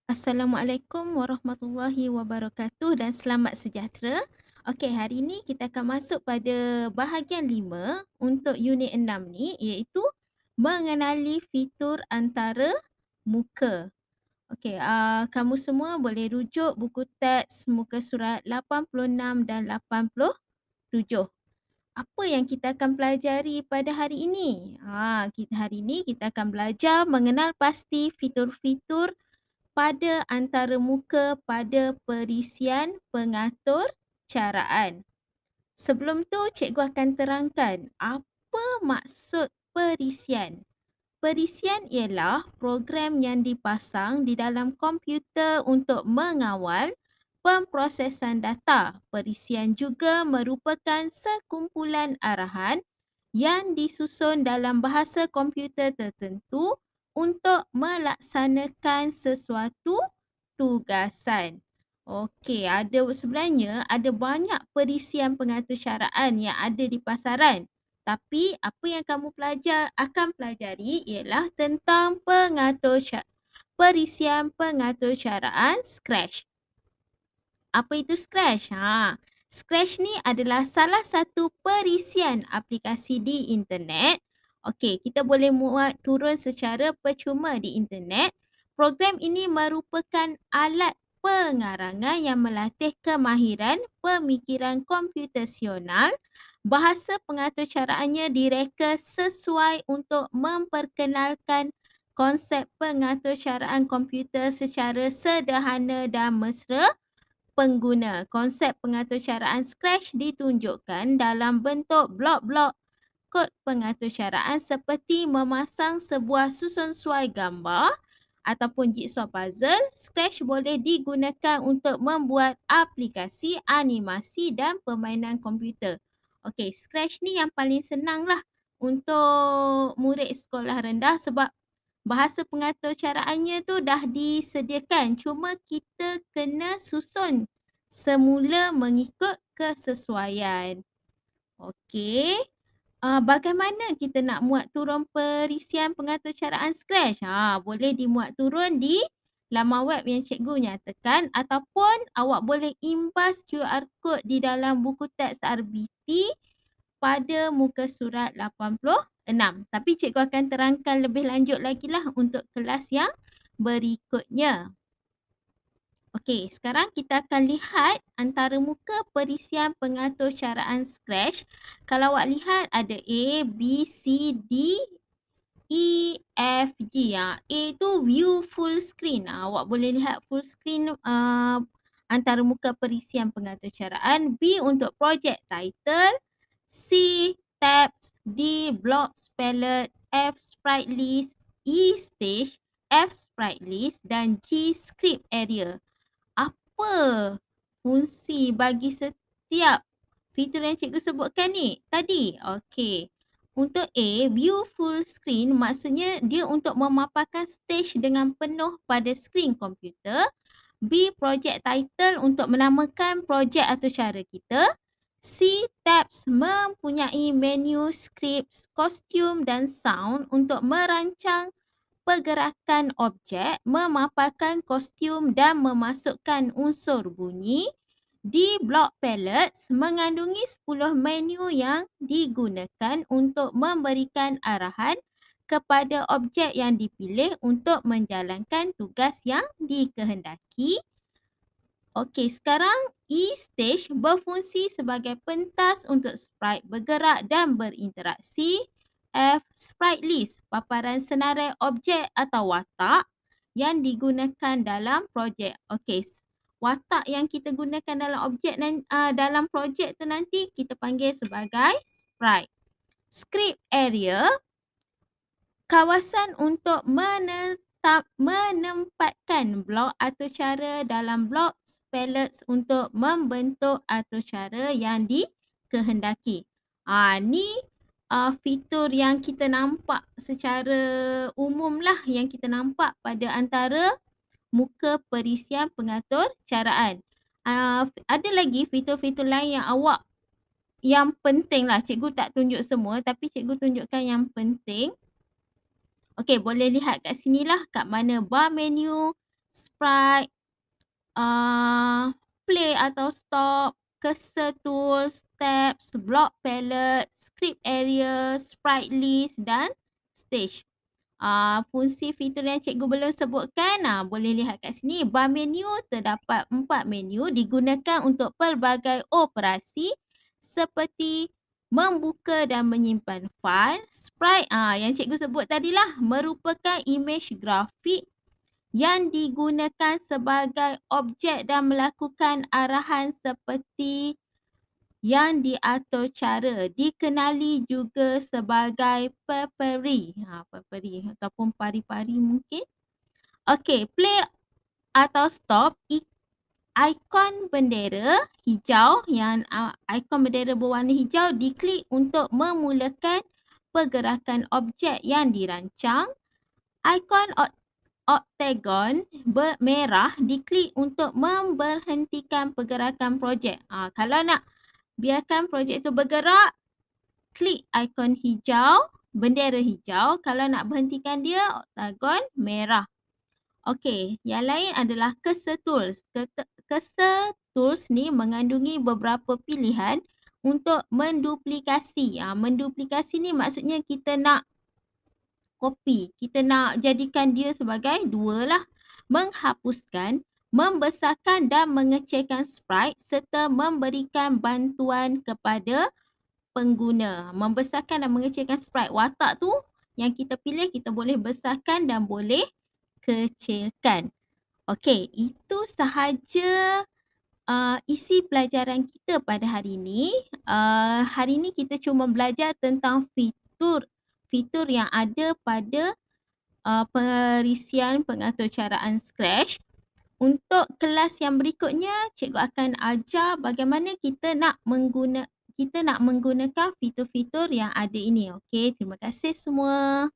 Assalamualaikum warahmatullahi wabarakatuh dan selamat sejahtera. Okey, hari ini kita akan masuk pada bahagian 5 untuk unit 6 ni iaitu mengenali fitur antara muka. Okey, kamu semua boleh rujuk buku teks muka surat 86 dan 87. Apa yang kita akan pelajari pada hari ini? Hari ini kita akan belajar mengenal pasti fitur-fitur pada antara muka pada perisian pengatur caraan. Sebelum tu, cikgu akan terangkan apa maksud perisian. Perisian ialah program yang dipasang di dalam komputer untuk mengawal pemprosesan data. Perisian juga merupakan sekumpulan arahan yang disusun dalam bahasa komputer tertentu untuk melaksanakan sesuatu tugasan. Okey, sebenarnya ada banyak perisian pengatur caraan yang ada di pasaran. Tapi apa yang kamu akan pelajari ialah tentang perisian pengatur caraan Scratch. Apa itu Scratch? Scratch ni adalah salah satu perisian aplikasi di internet. Okey, kita boleh muat turun secara percuma di internet. Program ini merupakan alat pengarangan yang melatih kemahiran pemikiran komputasional. Bahasa pengatur caraannya direka sesuai untuk memperkenalkan konsep pengatur caraan komputer secara sederhana dan mesra pengguna. Konsep pengatur caraan Scratch ditunjukkan dalam bentuk blok-blok kod pengatur caraan seperti memasang sebuah susun suai gambar ataupun jigsaw puzzle. Scratch boleh digunakan untuk membuat aplikasi, animasi dan permainan komputer. Okey, Scratch ni yang paling senang lah untuk murid sekolah rendah sebab bahasa pengatur caraannya tu dah disediakan. Cuma kita kena susun semula mengikut kesesuaian. Okey. Bagaimana kita nak muat turun perisian pengatur caraan Scratch? Boleh dimuat turun di laman web yang cikgu nyatakan ataupun awak boleh imbas QR code di dalam buku teks RBT pada muka surat 86. Tapi cikgu akan terangkan lebih lanjut lagi lah untuk kelas yang berikutnya. Okey, sekarang kita akan lihat antara muka perisian pengatur caraan Scratch. Kalau awak lihat ada A, B, C, D, E, F, G. A tu view full screen. Awak boleh lihat full screen antara muka perisian pengatur caraan. B untuk project title. C, tabs. D, blocks palette. F, sprite list. E, stage. F, sprite list. Dan G, script area. Apa fungsi bagi setiap fitur yang cikgu sebutkan ni tadi? Okey. Untuk A, view full screen maksudnya dia untuk memaparkan stage dengan penuh pada skrin komputer. B, project title untuk menamakan projek atau cara kita. C, tabs mempunyai menu, scripts, kostum dan sound untuk merancang pergerakan objek, memaparkan kostum dan memasukkan unsur bunyi. Di block palettes mengandungi 10 menu yang digunakan untuk memberikan arahan kepada objek yang dipilih untuk menjalankan tugas yang dikehendaki. Okey, sekarang E-stage berfungsi sebagai pentas untuk sprite bergerak dan berinteraksi. F, sprite list, paparan senarai objek atau watak yang digunakan dalam projek. Okey, watak yang kita gunakan dalam dalam projek tu nanti kita panggil sebagai sprite. Script area, kawasan untuk menempatkan blok atau cara dalam blok palettes untuk membentuk atau cara yang dikehendaki. Ni fitur yang kita nampak secara umum lah yang kita nampak pada antara muka perisian pengatur caraan. Ada lagi fitur-fitur lain yang penting lah. Cikgu tak tunjuk semua tapi cikgu tunjukkan yang penting. Okey, boleh lihat kat sini lah kat mana bar menu, sprite, play atau stop, cursor tools, tabs, block palette, script area, sprite list dan stage. Fungsi fitur yang cikgu belum sebutkan, boleh lihat kat sini. Bar menu terdapat 4 menu digunakan untuk pelbagai operasi seperti membuka dan menyimpan fail. Sprite yang cikgu sebut tadilah merupakan imej grafik yang digunakan sebagai objek dan melakukan arahan seperti yang diatur cara, dikenali juga sebagai periphery. Periphery ataupun pari-pari mungkin. Okey, play atau stop, ikon bendera hijau yang ikon bendera berwarna hijau diklik untuk memulakan pergerakan objek yang dirancang. Ikon oktagon merah diklik untuk memberhentikan pergerakan projek. Kalau nak biarkan projek itu bergerak, klik ikon hijau, bendera hijau. Kalau nak berhentikan dia, oktagon merah. Okey, yang lain adalah cursor tools. Cursor tools ni mengandungi beberapa pilihan untuk menduplikasi. Menduplikasi ni maksudnya kita nak copy. Kita nak jadikan dia sebagai dua lah. Menghapuskan, membesarkan dan mengecilkan sprite serta memberikan bantuan kepada pengguna. Membesarkan dan mengecilkan sprite. Watak tu yang kita pilih, kita boleh besarkan dan boleh kecilkan. Okey, itu sahaja isi pelajaran kita pada hari ini. Hari ini kita cuma belajar tentang fitur yang ada pada perisian pengaturcaraan Scratch. Untuk kelas yang berikutnya, cikgu akan ajar bagaimana kita nak menggunakan fitur-fitur yang ada ini. Okey, terima kasih semua.